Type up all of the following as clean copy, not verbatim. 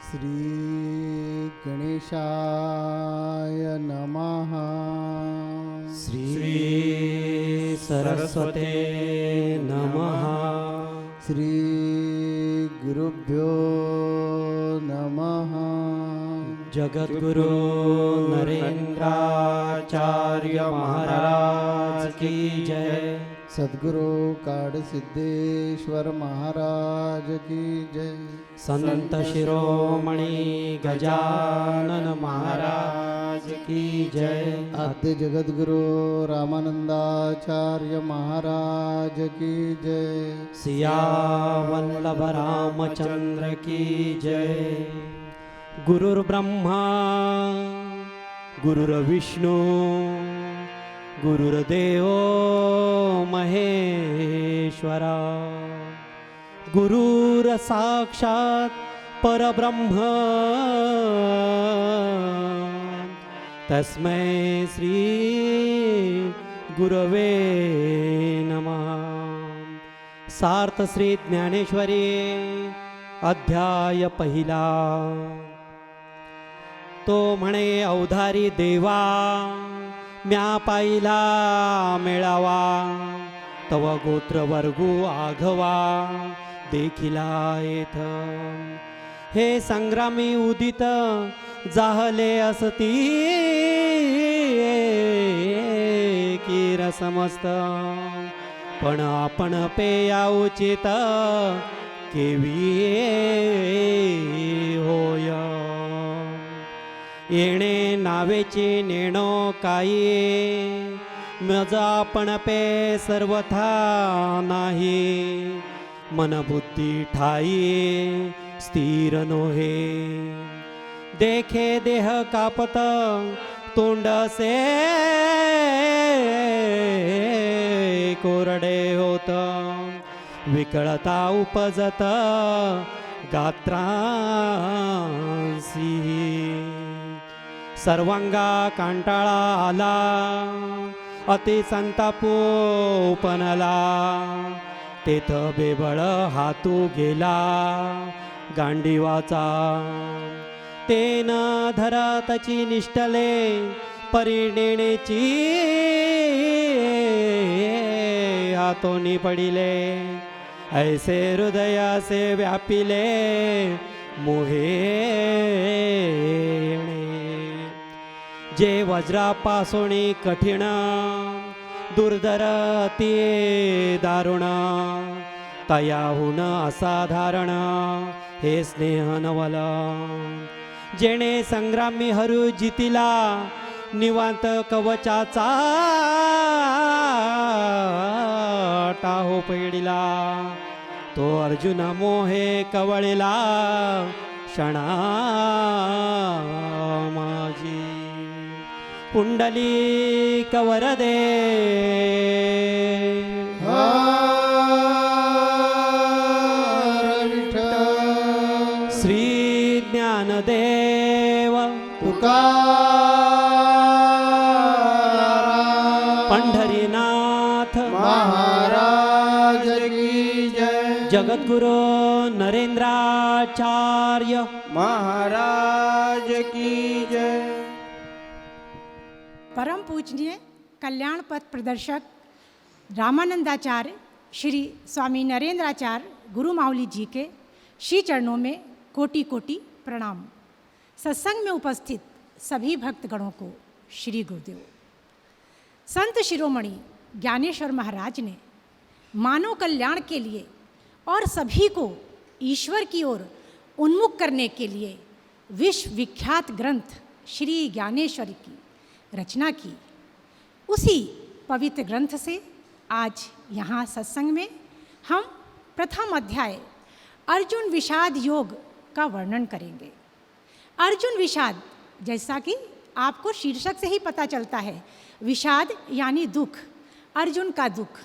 श्री गणेशाय नमः। श्री सरस्वते नमः। श्री गुरुभ्यो नमः। जगद्गुरु नरेंद्राचार्य महाराज की जय। सद्गुरु काड सिद्धेश्वर महाराज की जय। संत शिरोमणि गजानन महाराज की जय। आद्य जगद्गुरु रामानंदाचार्य महाराज की जय। सिया वल्लभ रामचंद्र की जय। गुरुर्ब्रह्मा गुरुर्विष्णु गुरुर्देवो महेश्वरा। गुरुर्साक्षात् परब्रह्म तस्मै श्री गुरवे नमः। सार्थ श्री ज्ञानेश्वरी अध्याय पहिला। तो म्हणे अवधारी देवा म्या पाहिला मेळावा, तव गोत्र वर्गू आघवा देखिला येथ। हे संग्रामी उदित जाहले असती की रसमस्त, पण आपण पेया उचित केवी होय। येणे नावेची नेणो काही, मज आपण पे सर्वथा नाही। मन बुद्धी ठाई स्थिर नोहे, देखे देह कापत तोंड से कोरडे होत। विकळता उपजत गात्रांसी, सर्वांगा कांटाळा आला अति संतापोपनला। तेथ बेबळ हातू गेला गांडीवाचा, तेन धरातची निष्ठले परिणेची। हातोनी पडिले ऐसे हृदयासे व्यापिले मोहेणे। जे वज्रापासोणी कठीण दुर्धर अति दारुण, तयाहून असाधारण हे स्नेह नवल। जेणे संग्रामी हरू जितिला निवांत कवचाचा टाहो पेडिला। तो अर्जुन मोहे कवळिला क्षणा माझी। पुंडली कवरदे श्री ज्ञानदेव तुकाराम पंढरीनाथ महाराज की जय। जगद्गुरु नरेंद्राचार्य महाराज की जय। परम पूजनीय कल्याण पथ प्रदर्शक रामानंदाचार्य श्री स्वामी नरेंद्राचार्य गुरु माऊली जी के श्री चरणों में कोटि कोटि प्रणाम। सत्संग में उपस्थित सभी भक्तगणों को श्री गुरुदेव। संत शिरोमणि ज्ञानेश्वर महाराज ने मानव कल्याण के लिए और सभी को ईश्वर की ओर उन्मुख करने के लिए विश्व विख्यात ग्रंथ श्री ज्ञानेश्वरी की रचना की। उसी पवित्र ग्रंथ से आज यहाँ सत्संग में हम प्रथम अध्याय अर्जुन विषाद योग का वर्णन करेंगे। अर्जुन विषाद, जैसा कि आपको शीर्षक से ही पता चलता है, विषाद यानी दुख, अर्जुन का दुख।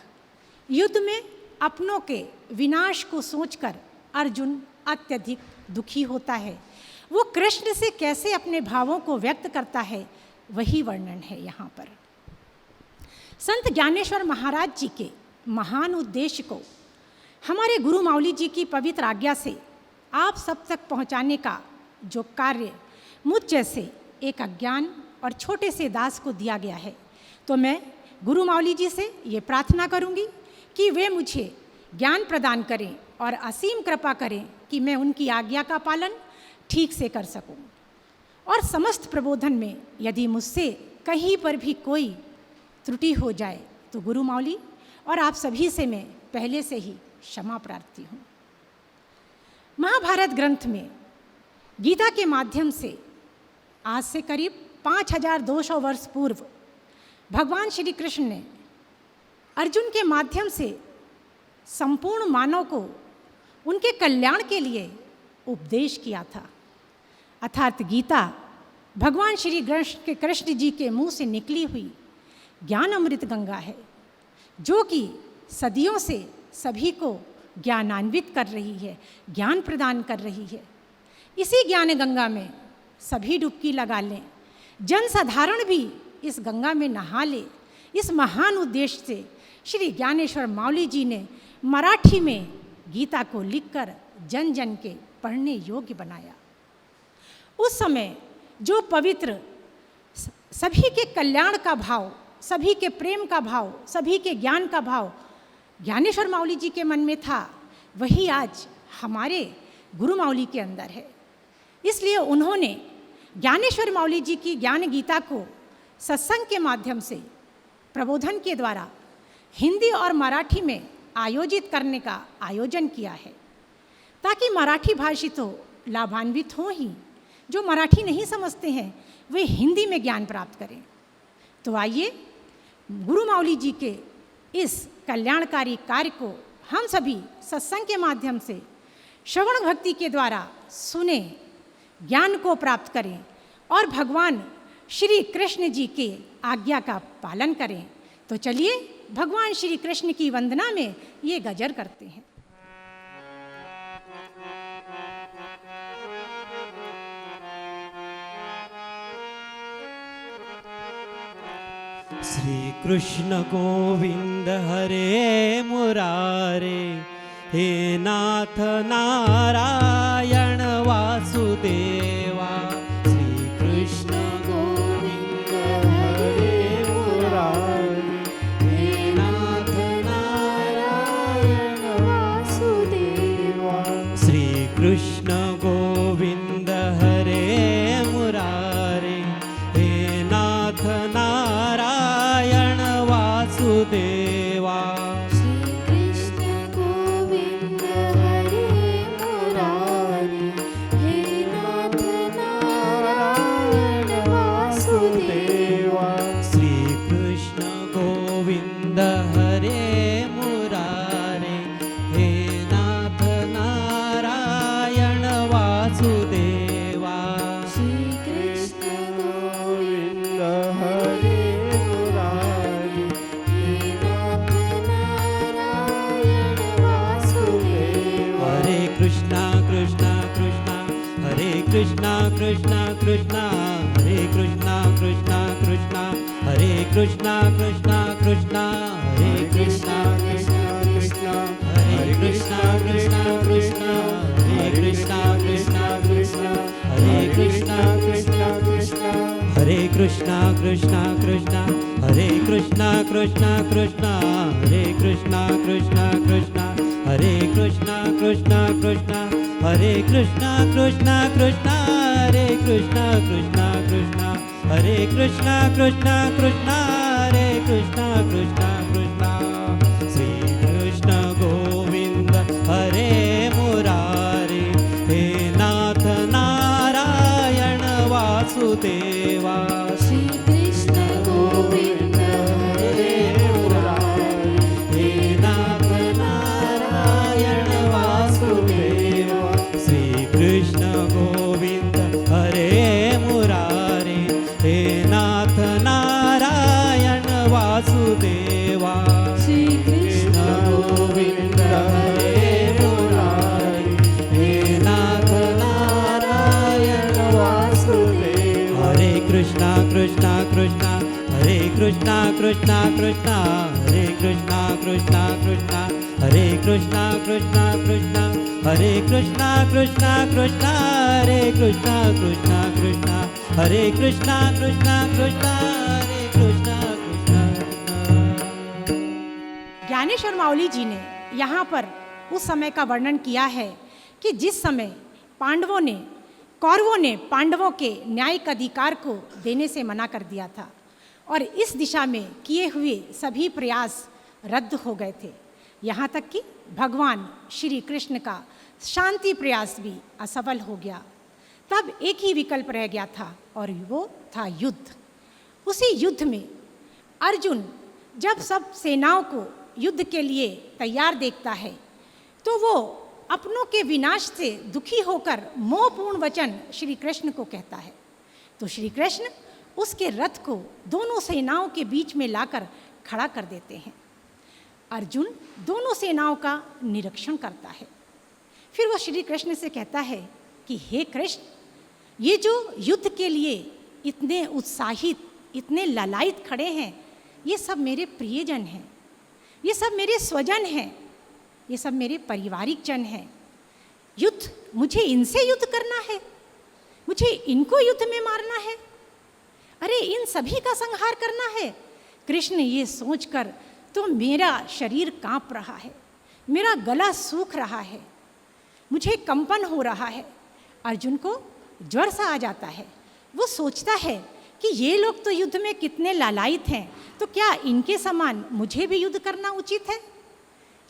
युद्ध में अपनों के विनाश को सोचकर अर्जुन अत्यधिक दुखी होता है। वो कृष्ण से कैसे अपने भावों को व्यक्त करता है, वही वर्णन है यहाँ पर। संत ज्ञानेश्वर महाराज जी के महान उद्देश्य को हमारे गुरु माऊली जी की पवित्र आज्ञा से आप सब तक पहुँचाने का जो कार्य मुझ जैसे एक अज्ञान और छोटे से दास को दिया गया है, तो मैं गुरु माऊली जी से ये प्रार्थना करूंगी कि वे मुझे ज्ञान प्रदान करें और असीम कृपा करें कि मैं उनकी आज्ञा का पालन ठीक से कर सकूं। और समस्त प्रबोधन में यदि मुझसे कहीं पर भी कोई त्रुटि हो जाए तो गुरु माऊली और आप सभी से मैं पहले से ही क्षमा प्रार्थी हूँ। महाभारत ग्रंथ में गीता के माध्यम से आज से करीब 5200 वर्ष पूर्व भगवान श्री कृष्ण ने अर्जुन के माध्यम से संपूर्ण मानव को उनके कल्याण के लिए उपदेश किया था। अर्थात गीता भगवान श्री कृष्ण जी के मुंह से निकली हुई ज्ञान अमृत गंगा है, जो कि सदियों से सभी को ज्ञानान्वित कर रही है, ज्ञान प्रदान कर रही है। इसी ज्ञान गंगा में सभी डुबकी लगा लें, जन साधारण भी इस गंगा में नहा ले। इस महान उद्देश्य से श्री ज्ञानेश्वर माऊली जी ने मराठी में गीता को लिखकर जन जन के पढ़ने योग्य बनाया। उस समय जो पवित्र सभी के कल्याण का भाव, सभी के प्रेम का भाव, सभी के ज्ञान का भाव ज्ञानेश्वर माऊली जी के मन में था, वही आज हमारे गुरु माऊली के अंदर है। इसलिए उन्होंने ज्ञानेश्वर माऊली जी की ज्ञान गीता को सत्संग के माध्यम से प्रबोधन के द्वारा हिंदी और मराठी में आयोजित करने का आयोजन किया है, ताकि मराठी भाषी तो लाभान्वित हों ही, जो मराठी नहीं समझते हैं वे हिंदी में ज्ञान प्राप्त करें। तो आइए गुरु माऊली जी के इस कल्याणकारी कार्य को हम सभी सत्संग के माध्यम से श्रवण भक्ति के द्वारा सुने, ज्ञान को प्राप्त करें और भगवान श्री कृष्ण जी के आज्ञा का पालन करें। तो चलिए भगवान श्री कृष्ण की वंदना में ये गजर करते हैं। श्री कृष्ण गोविंद हरे मुरारे, हे नाथ नारायण वासुदेवा। श्री कृष्ण गोविंद हरे मुरारे, हे नाथ नारायण वासुदेवा। श्री कृष्ण गोविंद हरे मुरारे, हे नाथ नारायण वासुदेवा। श्री कृष्ण गोविंद हरे मुरारी, हे नाथ नारायण वासुदेवा। श्री कृष्ण गोविंद हरे मुरारे, हे नाथ नारायण वासुदेवा। श्री कृष्ण गोविंद हरे मुरारी, हे नाथ नारायण वासुदेवा। हरे कृष्णा कृष्णा कृष्णा, हरे कृष्णा कृष्णा कृष्णा, हरे कृष्णा कृष्णा कृष्णा, हरे कृष्णा कृष्णा कृष्णा, हरे कृष्णा कृष्णा कृष्णा, हरे कृष्णा कृष्णा कृष्णा, हरे कृष्णा कृष्णा कृष्णा, हरे कृष्णा कृष्णा कृष्णा, हरे कृष्णा कृष्णा कृष्णा, हरे कृष्णा कृष्णा कृष्णा, हरे कृष्णा कृष्णा कृष्णा, हरे कृष्णा कृष्णा कृष्णा, हरे कृष्णा कृष्णा कृष्णा, हरे कृष्णा कृष्णा कृष्णा, हरे कृष्णा कृष्णा कृष्णा, हरे कृष्णा कृष्णा कृष्णा। श्री कृष्ण गोविंद हरे मुरारी, हे नाथ नारायण वासुदेवा। श्री कृष्ण गोविंद हरे मुरारी, हे नाथ नारायण वासुदेवा। श्री कृष्ण गोविंद हरे मुरारी, हे नाथ नारायण वासुदेवा। श्री कृष्ण गोविंद हरे मुरारी, हे नाथ नारायण वासुदेवा। हरे कृष्णा कृष्णा कृष्णा, हरे कृष्णा कृष्णा कृष्णा, हरे कृष्णा कृष्णा कृष्णा, हरे कृष्णा कृष्णा कृष्णा, हरे कृष्णा कृष्णा कृष्णा हरे कृष्णा कृष्णा कृष्णा हरे कृष्णा कृष्णा कृष्णा हरे कृष्णा कृष्णा कृष्णा। ज्ञानेश्वर माउली जी ने यहाँ पर उस समय का वर्णन किया है कि जिस समय कौरवों ने पांडवों के न्यायिक अधिकार को देने से मना कर दिया था और इस दिशा में किए हुए सभी प्रयास रद्द हो गए थे। यहाँ तक कि भगवान श्री कृष्ण का शांति प्रयास भी असफल हो गया। तब एक ही विकल्प रह गया था और वो था युद्ध। उसी युद्ध में अर्जुन जब सब सेनाओं को युद्ध के लिए तैयार देखता है तो वो अपनों के विनाश से दुखी होकर मोहपूर्ण वचन श्री कृष्ण को कहता है। तो श्री कृष्ण उसके रथ को दोनों सेनाओं के बीच में लाकर खड़ा कर देते हैं। अर्जुन दोनों सेनाओं का निरीक्षण करता है। फिर वो श्री कृष्ण से कहता है कि हे कृष्ण, ये जो युद्ध के लिए इतने उत्साहित, इतने ललायित खड़े हैं, ये सब मेरे प्रियजन हैं, ये सब मेरे स्वजन हैं, ये सब मेरे पारिवारिक जन हैं। युद्ध, मुझे इनसे युद्ध करना है, मुझे इनको युद्ध में मारना है, अरे इन सभी का संहार करना है। कृष्ण ये सोचकर तो मेरा शरीर कांप रहा है, मेरा गला सूख रहा है, मुझे कंपन हो रहा है। अर्जुन को ज्वर सा आ जाता है। वो सोचता है कि ये लोग तो युद्ध में कितने लालायित हैं, तो क्या इनके समान मुझे भी युद्ध करना उचित है?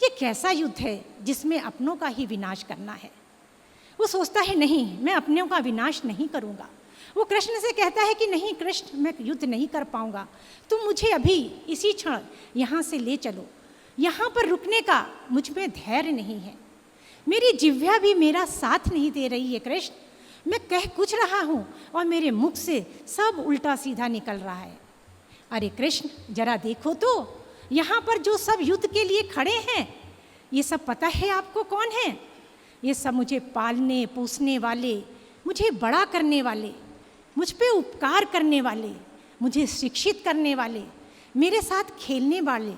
ये कैसा युद्ध है जिसमें अपनों का ही विनाश करना है? वो सोचता है नहीं, मैं अपनों का विनाश नहीं करूँगा। वो कृष्ण से कहता है कि नहीं कृष्ण, मैं युद्ध नहीं कर पाऊँगा, तुम मुझे अभी इसी क्षण यहाँ से ले चलो। यहाँ पर रुकने का मुझ में धैर्य नहीं है, मेरी जिह्वा भी मेरा साथ नहीं दे रही है कृष्ण। मैं कह कुछ रहा हूँ और मेरे मुख से सब उल्टा सीधा निकल रहा है। अरे कृष्ण, जरा देखो तो यहाँ पर जो सब युद्ध के लिए खड़े हैं, ये सब पता है आपको कौन है? ये सब मुझे पालने पोसने वाले, मुझे बड़ा करने वाले, मुझ पे उपकार करने वाले, मुझे शिक्षित करने वाले, मेरे साथ खेलने वाले,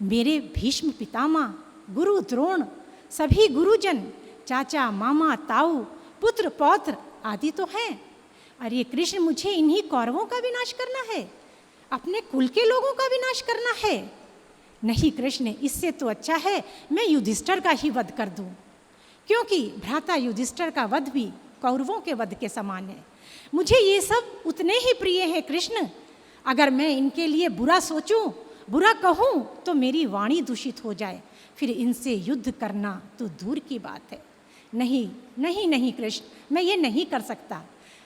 मेरे भीष्म पितामह, गुरु द्रोण, सभी गुरुजन, चाचा मामा ताऊ, पुत्र पौत्र आदि तो हैं। अरे कृष्ण, मुझे इन्हीं कौरवों का विनाश करना है, अपने कुल के लोगों का विनाश करना है? नहीं कृष्ण, इससे तो अच्छा है मैं युधिष्ठिर का ही वध कर दूं, क्योंकि भ्राता युधिष्ठिर का वध भी कौरवों के वध के समान है। मुझे ये सब उतने ही प्रिय हैं कृष्ण। अगर मैं इनके लिए बुरा सोचूं, बुरा कहूं, तो मेरी वाणी दूषित हो जाए, फिर इनसे युद्ध करना तो दूर की बात है। नहीं नहीं नहीं कृष्ण, मैं ये नहीं कर सकता।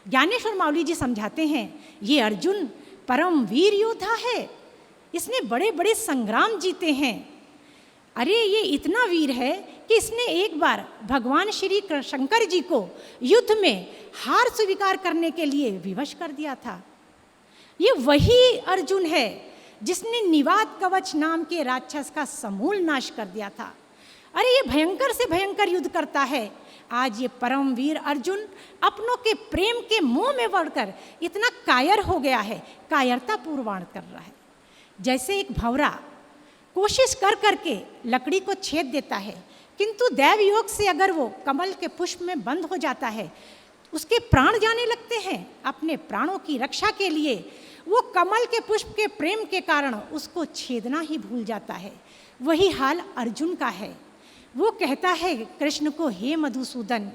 ज्ञानेश्वर माउली जी समझाते हैं, ये अर्जुन परम वीर योद्धा है, इसने बड़े बड़े संग्राम जीते हैं। अरे ये इतना वीर है कि इसने एक बार भगवान श्री शंकर जी को युद्ध में हार स्वीकार करने के लिए विवश कर दिया था। ये वही अर्जुन है जिसने निवात कवच नाम के राक्षस का समूल नाश कर दिया था। अरे ये भयंकर से भयंकर युद्ध करता है। आज ये परमवीर अर्जुन अपनों के प्रेम के मोह में बढ़कर इतना कायर हो गया है, कायरता पूर्वाण कर रहा है। जैसे एक भंवरा कोशिश कर करके लकड़ी को छेद देता है, किंतु दैव योग से अगर वो कमल के पुष्प में बंद हो जाता है, उसके प्राण जाने लगते हैं। अपने प्राणों की रक्षा के लिए वो कमल के पुष्प के प्रेम के कारण उसको छेदना ही भूल जाता है। वही हाल अर्जुन का है। वो कहता है कृष्ण को, हे मधुसूदन,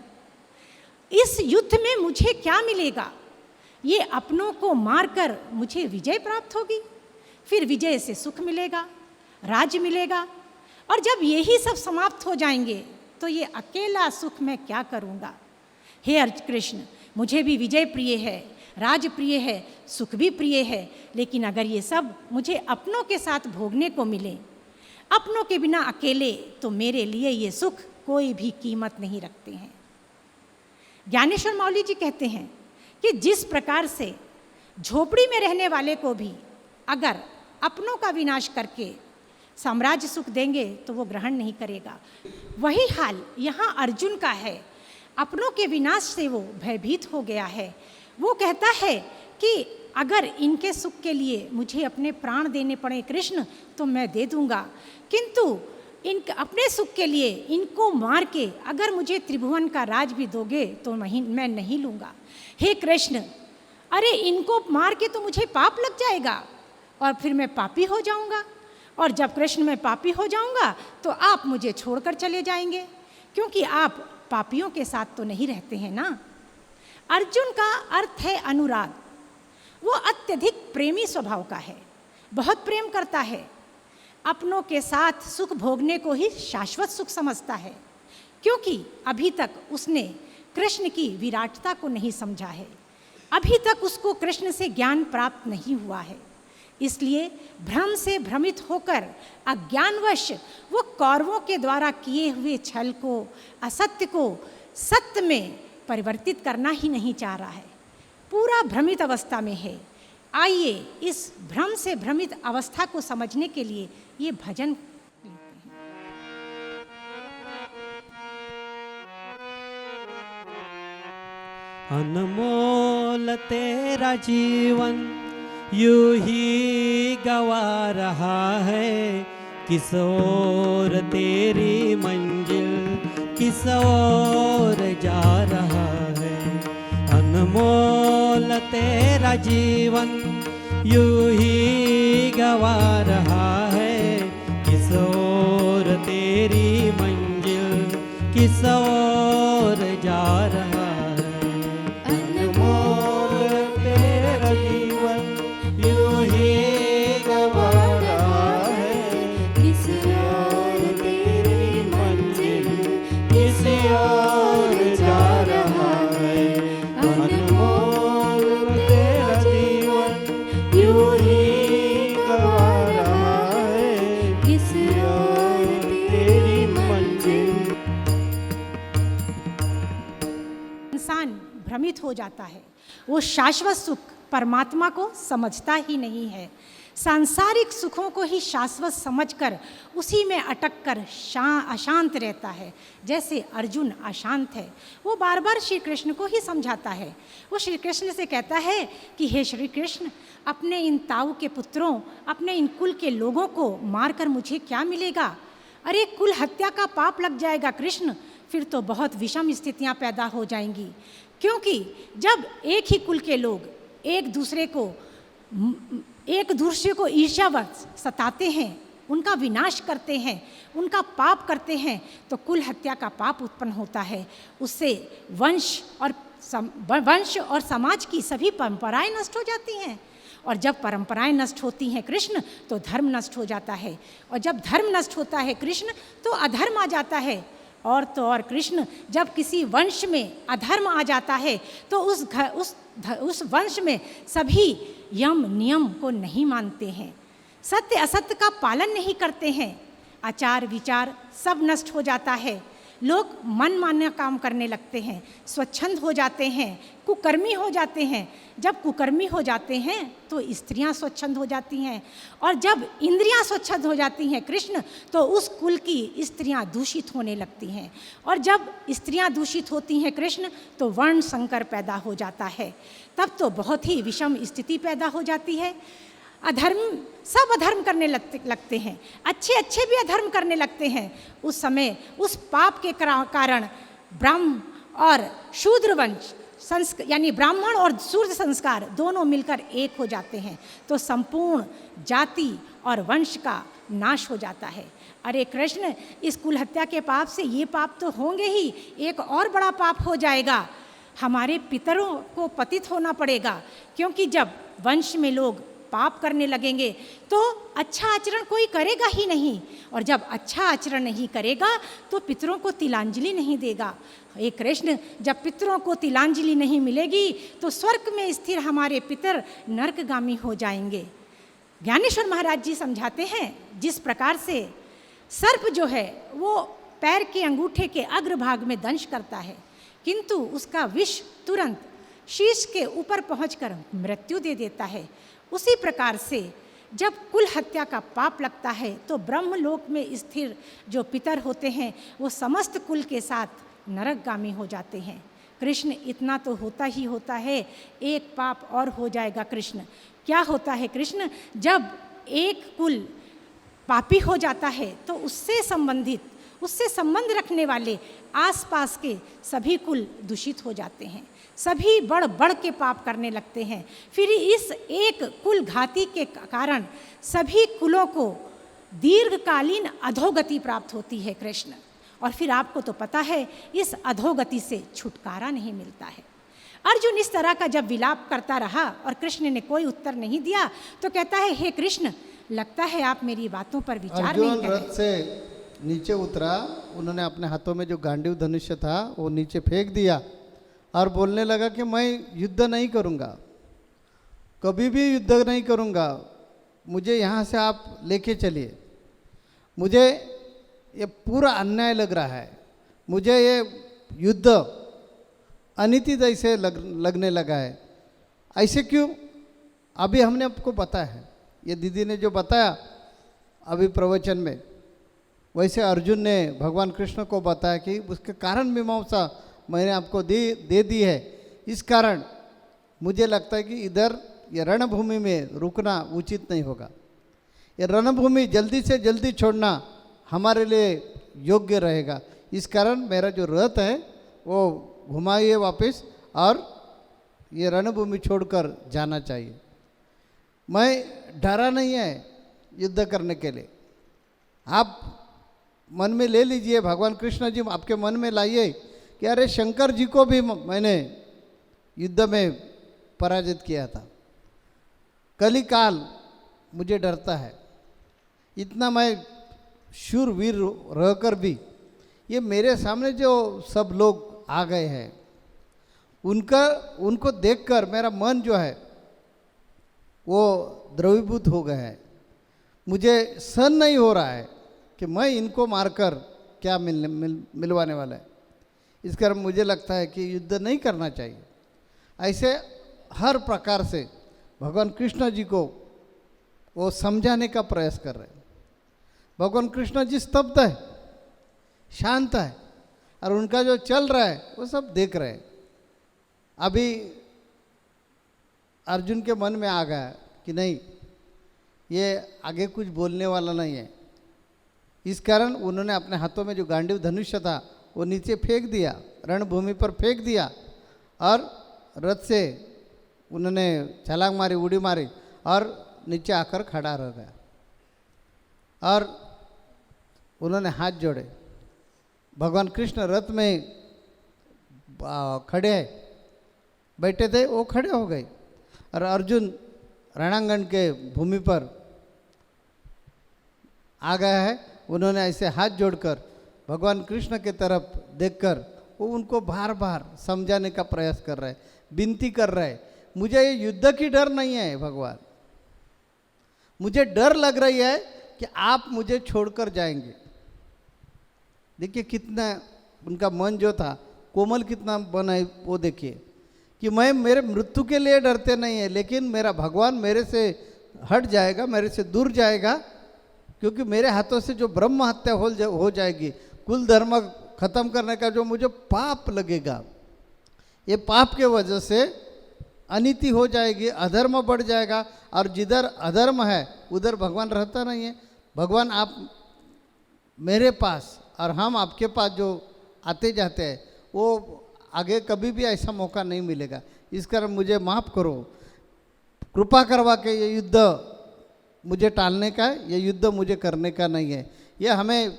इस युद्ध में मुझे क्या मिलेगा? ये अपनों को मारकर मुझे विजय प्राप्त होगी, फिर विजय से सुख मिलेगा, राज्य मिलेगा, और जब यही सब समाप्त हो जाएंगे तो ये अकेला सुख मैं क्या करूँगा? हे कृष्ण, मुझे भी विजय प्रिय है, राज प्रिय है, सुख भी प्रिय है, लेकिन अगर ये सब मुझे अपनों के साथ भोगने को मिले, अपनों के बिना अकेले, तो मेरे लिए ये सुख कोई भी कीमत नहीं रखते हैं। ज्ञानेश्वर माउली जी कहते हैं कि जिस प्रकार से झोपड़ी में रहने वाले को भी अगर अपनों का विनाश करके साम्राज्य सुख देंगे तो वो ग्रहण नहीं करेगा, वही हाल यहाँ अर्जुन का है। अपनों के विनाश से वो भयभीत हो गया है। वो कहता है कि अगर इनके सुख के लिए मुझे अपने प्राण देने पड़े कृष्ण, तो मैं दे दूंगा, किंतु अपने सुख के लिए इनको मार के अगर मुझे त्रिभुवन का राज भी दोगे तो मैं नहीं लूँगा। हे कृष्ण, अरे इनको मार के तो मुझे पाप लग जाएगा और फिर मैं पापी हो जाऊँगा, और जब कृष्ण मैं पापी हो जाऊँगा तो आप मुझे छोड़कर चले जाएंगे, क्योंकि आप पापियों के साथ तो नहीं रहते हैं ना। अर्जुन का अर्थ है अनुराग। वो अत्यधिक प्रेमी स्वभाव का है, बहुत प्रेम करता है, अपनों के साथ सुख भोगने को ही शाश्वत सुख समझता है, क्योंकि अभी तक उसने कृष्ण की विराटता को नहीं समझा है, अभी तक उसको कृष्ण से ज्ञान प्राप्त नहीं हुआ है। इसलिए भ्रम से भ्रमित होकर अज्ञानवश वो कौरवों के द्वारा किए हुए छल को, असत्य को सत्य में परिवर्तित करना ही नहीं चाह रहा है, पूरा भ्रमित अवस्था में है। आइए इस भ्रम से भ्रमित अवस्था को समझने के लिए ये भजन लेते हैं। अनमोल तेरा जीवन यूं ही गवा रहा है, किस ओर तेरी मंजिल किस ओर जा रहा है। अनमोल तेरा जीवन यूं ही गवा रहा है, किस ओर तेरी मंजिल किस ओर जा रहा है। अनमोल तेरा जीवन यूं ही गवा रहा है, किस ओर तेरी मंजिल किस ओर जा रहा है। अनमोल तेरा जीवन यूं ही गवा रहा है, किस ओर तेरी मंजिल। इंसान भ्रमित हो जाता है, वो शाश्वत सुख परमात्मा को समझता ही नहीं है, सांसारिक सुखों को ही शाश्वत समझकर उसी में अटक कर अशांत रहता है। जैसे अर्जुन अशांत है, वो बार बार श्री कृष्ण को ही समझाता है। वो श्री कृष्ण से कहता है कि हे श्री कृष्ण, अपने इन ताऊ के पुत्रों, अपने इन कुल के लोगों को मारकर मुझे क्या मिलेगा? अरे कुल हत्या का पाप लग जाएगा कृष्ण, फिर तो बहुत विषम स्थितियां पैदा हो जाएंगी, क्योंकि जब एक ही कुल के लोग एक दूसरे को ईर्ष्यावश सताते हैं, उनका विनाश करते हैं, उनका पाप करते हैं, तो कुल हत्या का पाप उत्पन्न होता है। उससे वंश और समाज की सभी परंपराएं नष्ट हो जाती हैं, और जब परंपराएं नष्ट होती हैं कृष्ण, तो धर्म नष्ट हो जाता है, और जब धर्म नष्ट होता है कृष्ण, तो अधर्म आ जाता है। और तो और कृष्ण, जब किसी वंश में अधर्म आ जाता है तो उस वंश में सभी यम नियम को नहीं मानते हैं, सत्य असत्य का पालन नहीं करते हैं, आचार विचार सब नष्ट हो जाता है, लोग मनमाना काम करने लगते हैं, स्वच्छंद हो जाते हैं, कुकर्मी हो जाते हैं। जब कुकर्मी हो जाते हैं तो स्त्रियां स्वच्छंद हो जाती हैं, और जब इंद्रियां स्वच्छंद हो जाती हैं कृष्ण, तो उस कुल की स्त्रियां दूषित होने लगती हैं, और जब स्त्रियां दूषित होती हैं कृष्ण, तो वर्ण संकर पैदा हो जाता है। तब तो बहुत ही विषम स्थिति पैदा हो जाती है। सब अधर्म करने लगते हैं, अच्छे भी अधर्म करने लगते हैं। उस समय उस पाप के कारण ब्राह्मण और शूद्र वंश यानी ब्राह्मण और शूद्र संस्कार दोनों मिलकर एक हो जाते हैं, तो संपूर्ण जाति और वंश का नाश हो जाता है। अरे कृष्ण, इस कुल हत्या के पाप से ये पाप तो होंगे ही, एक और बड़ा पाप हो जाएगा, हमारे पितरों को पतित होना पड़ेगा, क्योंकि जब वंश में लोग पाप करने लगेंगे तो अच्छा आचरण कोई करेगा ही नहीं, और जब अच्छा आचरण नहीं करेगा तो पितरों को तिलांजलि नहीं देगा। हे कृष्ण, जब पितरों को तिलांजलि नहीं मिलेगी तो स्वर्ग में स्थिर हमारे पितर नरकगामी हो जाएंगे। ज्ञानेश्वर महाराज जी समझाते हैं, जिस प्रकार से सर्प जो है वो पैर के अंगूठे के अग्रभाग में दंश करता है, किंतु उसका विष तुरंत शीश के ऊपर पहुंचकर मृत्यु दे देता है, उसी प्रकार से जब कुल हत्या का पाप लगता है तो ब्रह्मलोक में स्थिर जो पितर होते हैं वो समस्त कुल के साथ नरकगामी हो जाते हैं। कृष्ण, इतना तो होता ही होता है, एक पाप और हो जाएगा कृष्ण। क्या होता है कृष्ण? जब एक कुल पापी हो जाता है तो उससे संबंध रखने वाले आसपास के सभी कुल दूषित हो जाते हैं, सभी बढ़ बढ़ के पाप करने लगते हैं। फिर इस एक कुल घाती के कारण सभी कुलों को दीर्घकालीन अधोगति प्राप्त होती है कृष्ण। और फिर आपको तो पता है इस अधोगति से छुटकारा नहीं मिलता है। अर्जुन इस तरह का जब विलाप करता रहा और कृष्ण ने कोई उत्तर नहीं दिया तो कहता है, हे कृष्ण, लगता है आप मेरी बातों पर विचार नहीं अर्जुन कर रहे। रथ से नीचे उतरा, उन्होंने अपने हाथों में जो गांडीव धनुष्य था वो नीचे फेंक दिया और बोलने लगा कि मैं युद्ध नहीं करूंगा, कभी भी युद्ध नहीं करूंगा, मुझे यहाँ से आप लेके चलिए, मुझे ये पूरा अन्याय लग रहा है, मुझे ये युद्ध अनीति जैसे लगने लगा है। ऐसे क्यों? अभी हमने आपको बताया है, ये दीदी ने जो बताया अभी प्रवचन में, वैसे अर्जुन ने भगवान कृष्ण को बताया कि उसके कारण मीमांसा मैंने आपको दे दी है। इस कारण मुझे लगता है कि इधर ये रणभूमि में रुकना उचित नहीं होगा, ये रणभूमि जल्दी से जल्दी छोड़ना हमारे लिए योग्य रहेगा। इस कारण मेरा जो रथ है वो घुमाइए वापस और ये रणभूमि छोड़कर जाना चाहिए। मैं डरा नहीं है युद्ध करने के लिए, आप मन में ले लीजिए, भगवान कृष्ण जी आपके मन में लाइए कि अरे शंकर जी को भी मैंने युद्ध में पराजित किया था, कली काल मुझे डरता है, इतना मैं शूरवीर रहकर भी ये मेरे सामने जो सब लोग आ गए हैं उनको देखकर मेरा मन जो है वो द्रवीभूत हो गया है। मुझे सहन नहीं हो रहा है कि मैं इनको मारकर क्या मिलवाने वाला है। इस कारण मुझे लगता है कि युद्ध नहीं करना चाहिए। ऐसे हर प्रकार से भगवान कृष्ण जी को वो समझाने का प्रयास कर रहे हैं। भगवान कृष्ण जी स्तब्ध है, शांत है और उनका जो चल रहा है वो सब देख रहे हैं। अभी अर्जुन के मन में आ गया कि नहीं, ये आगे कुछ बोलने वाला नहीं है। इस कारण उन्होंने अपने हाथों में जो गांडीव धनुष्य था वो नीचे फेंक दिया, रणभूमि पर फेंक दिया और रथ से उन्होंने छलांग मारी, उड़ी मारी और नीचे आकर खड़ा रह गया और उन्होंने हाथ जोड़े। भगवान कृष्ण रथ में खड़े बैठे थे, वो खड़े हो गए और अर्जुन रणांगण के भूमि पर आ गया है। उन्होंने ऐसे हाथ जोड़कर भगवान कृष्ण के तरफ देखकर वो उनको बार बार समझाने का प्रयास कर रहे हैं, विनती कर रहे हैं। मुझे ये युद्ध की डर नहीं है भगवान, मुझे डर लग रही है कि आप मुझे छोड़कर जाएंगे। देखिए कितना उनका मन जो था कोमल कितना बना है, वो देखिए कि मैं मेरे मृत्यु के लिए डरते नहीं है, लेकिन मेरा भगवान मेरे से हट जाएगा, मेरे से दूर जाएगा, क्योंकि मेरे हाथों से जो ब्रह्म हत्या हो जाएगी, कुल धर्म खत्म करने का जो मुझे पाप लगेगा, ये पाप के वजह से अनीति हो जाएगी, अधर्म बढ़ जाएगा और जिधर अधर्म है उधर भगवान रहता नहीं है। भगवान आप मेरे पास और हम आपके पास जो आते जाते हैं वो आगे कभी भी ऐसा मौका नहीं मिलेगा। इस कारण मुझे माफ़ करो, कृपा करवा के ये युद्ध मुझे टालने का है, ये युद्ध मुझे करने का नहीं है। ये हमें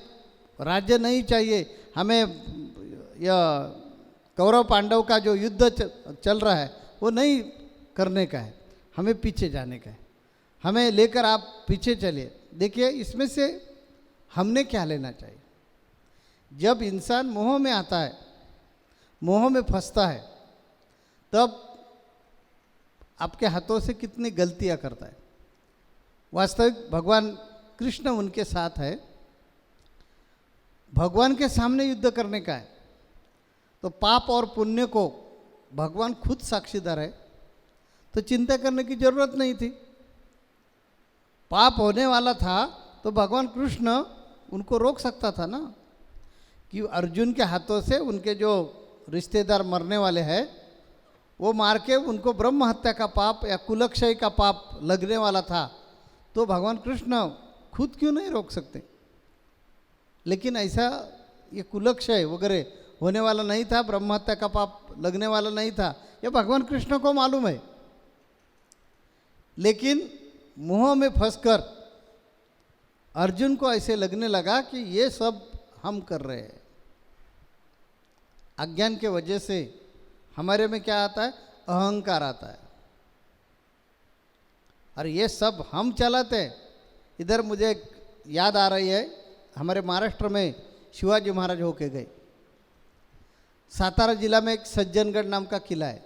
राज्य नहीं चाहिए, हमें यह कौरव पांडव का जो युद्ध चल रहा है वो नहीं करने का है, हमें पीछे जाने का है, हमें लेकर आप पीछे चलिए। देखिए इसमें से हमने क्या लेना चाहिए। जब इंसान मोह में आता है, मोह में फंसता है, तब आपके हाथों से कितनी गलतियां करता है। वास्तविक भगवान कृष्ण उनके साथ है, भगवान के सामने युद्ध करने का है, तो पाप और पुण्य को भगवान खुद साक्षीदार है, तो चिंता करने की जरूरत नहीं थी। पाप होने वाला था तो भगवान कृष्ण उनको रोक सकता था ना, कि अर्जुन के हाथों से उनके जो रिश्तेदार मरने वाले हैं वो मार के उनको ब्रह्म हत्या का पाप या कुलक्षय का पाप लगने वाला था, तो भगवान कृष्ण खुद क्यों नहीं रोक सकते? लेकिन ऐसा ये कुलक्षय वगैरह होने वाला नहीं था, ब्रह्म हत्या का पाप लगने वाला नहीं था, ये भगवान कृष्ण को मालूम है। लेकिन मोह में फंसकर अर्जुन को ऐसे लगने लगा कि ये सब हम कर रहे हैं। अज्ञान के वजह से हमारे में क्या आता है? अहंकार आता है, और ये सब हम चलाते हैं। इधर मुझे याद आ रही है, हमारे महाराष्ट्र में शिवाजी महाराज होके गए। सातारा जिला में एक सज्जनगढ़ नाम का किला है,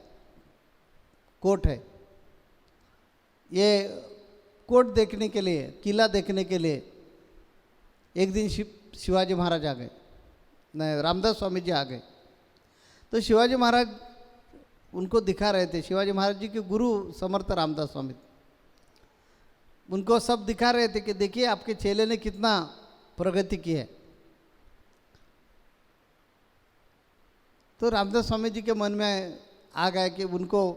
कोट है। ये कोट देखने के लिए, किला देखने के लिए एक दिन शिवाजी महाराज आ गए, नहीं रामदास स्वामी जी आ गए। तो शिवाजी महाराज उनको दिखा रहे थे, शिवाजी महाराज जी के गुरु समर्थ रामदास स्वामी, उनको सब दिखा रहे थे कि देखिए आपके चेले ने कितना प्रगति की है। तो रामदास स्वामी जी के मन में आ गया कि उनको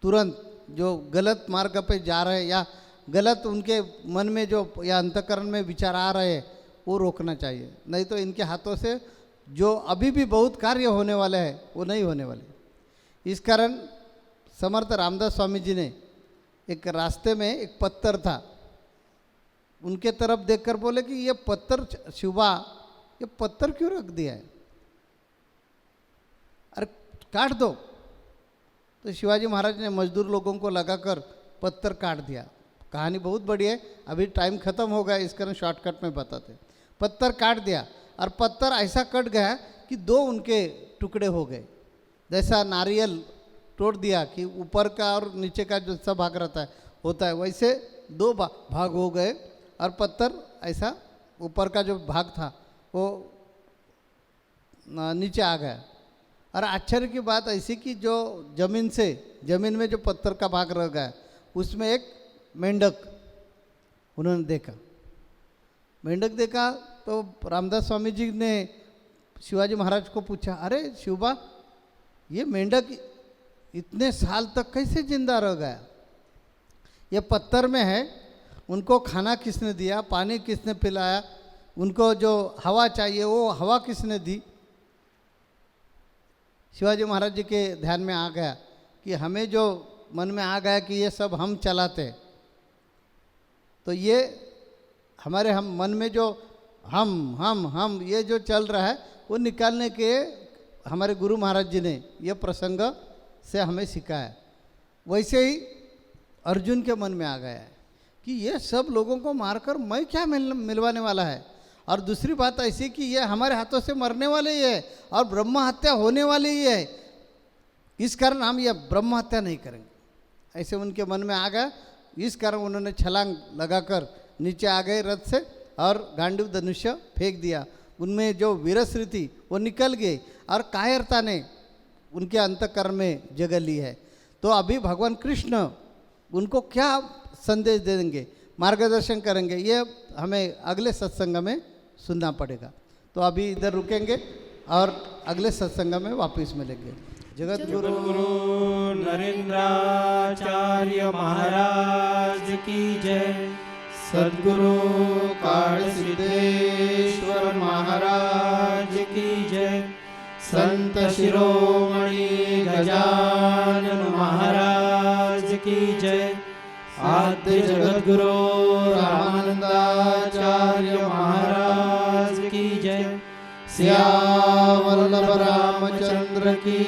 तुरंत जो गलत मार्ग पे जा रहे हैं या गलत उनके मन में जो या अंतःकरण में विचार आ रहे हैं वो रोकना चाहिए, नहीं तो इनके हाथों से जो अभी भी बहुत कार्य होने वाले हैं वो नहीं होने वाले। इस कारण समर्थ रामदास स्वामी जी ने एक रास्ते में एक पत्थर था, उनके तरफ देखकर बोले कि ये पत्थर शिवा, ये पत्थर क्यों रख दिया है, अरे काट दो। तो शिवाजी महाराज ने मजदूर लोगों को लगाकर पत्थर काट दिया। कहानी बहुत बड़ी है, अभी टाइम खत्म हो गया, इस कारण शॉर्टकट में बताते। पत्थर काट दिया और पत्थर ऐसा कट गया कि दो उनके टुकड़े हो गए। जैसा नारियल तोड़ दिया कि ऊपर का और नीचे का जो सब भाग रहता है होता है, वैसे दो भाग हो गए और पत्थर ऐसा ऊपर का जो भाग था वो नीचे आ गया। और आश्चर्य की बात ऐसी कि जो जमीन में जो पत्थर का भाग रह गया उसमें एक मेंढक उन्होंने देखा। मेंढक देखा तो रामदास स्वामी जी ने शिवाजी महाराज को पूछा, अरे शिवबा ये मेंढक इतने साल तक कैसे जिंदा रह गया? ये पत्थर में है, उनको खाना किसने दिया, पानी किसने पिलाया, उनको जो हवा चाहिए वो हवा किसने दी? शिवाजी महाराज जी के ध्यान में आ गया कि हमें जो मन में आ गया कि ये सब हम चलाते, तो ये हमारे हम मन में जो हम ये जो चल रहा है वो निकालने के हमारे गुरु महाराज जी ने ये प्रसंग से हमें सिखाया। वैसे ही अर्जुन के मन में आ गया है कि ये सब लोगों को मारकर मैं क्या मिलवाने वाला है। और दूसरी बात ऐसी कि ये हमारे हाथों से मरने वाले ही है और ब्रह्म हत्या होने वाली ही है, इस कारण हम ये ब्रह्म हत्या नहीं करेंगे। ऐसे उनके मन में आ गया, इस कारण उन्होंने छलांग लगाकर नीचे आ गए रथ से और गांडीव धनुष्य फेंक दिया। उनमें जो वीरश्री थी वो निकल गई और कायरता ने उनके अंतःकरण में जगह ली है। तो अभी भगवान कृष्ण उनको क्या संदेश देंगे, मार्गदर्शन करेंगे, ये हमें अगले सत्संग में सुनना पड़ेगा। तो अभी इधर रुकेंगे और अगले सत्संग में वापस मिलेंगे। जगत गुरु नरेंद्राचार्य महाराज की जय। सद्गुरु काल सिद्धेश्वर महाराज की जय। संत शिरोमणि गजानन महाराज की जय। आद्य जगत गुरु रामानंदाचार्य महाराज की जय। श्याम वल्लभ रामचंद्र की